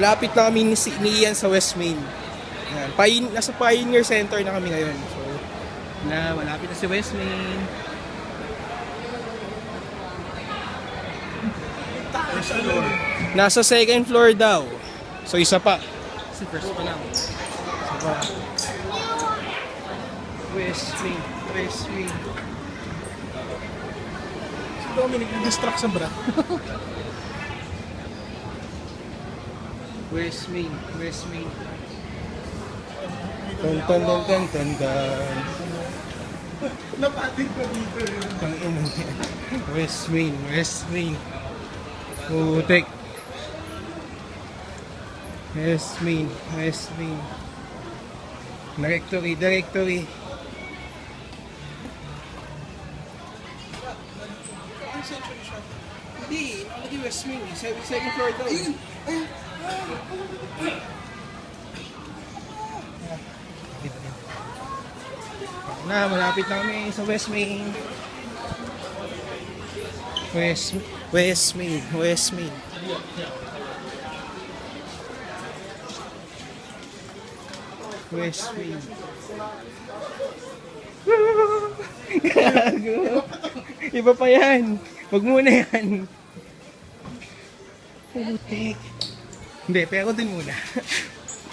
Malapit na kami ni Ian sa West Main. Yan. Nasa Pioneer Center na kami ngayon. So, malapit na si West Main. Nasa second floor daw. So, isa pa. Kasi first pa lang. Isa pa. West Main. West Main. Si Dominic nag-distract sa bra. West Main. West Main. Tan tan tan tan tan tan. Napating ko dito yun. Ang ina niya. West Main. West Main. Putik. West Main. West Main. Directory. Directory. Ang century shop. Hindi. Nakalagay West Main. Second floor daw. Ayun! Malapit na kami sa West Main. West Main. West Main. West Main. Gago. Iba pa yan. Wag muna yan. Putik. Hindi, pero dun muna.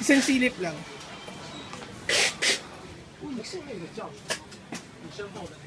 Isang silip lang. Uy, nagsimay na jump. Yung shampoo na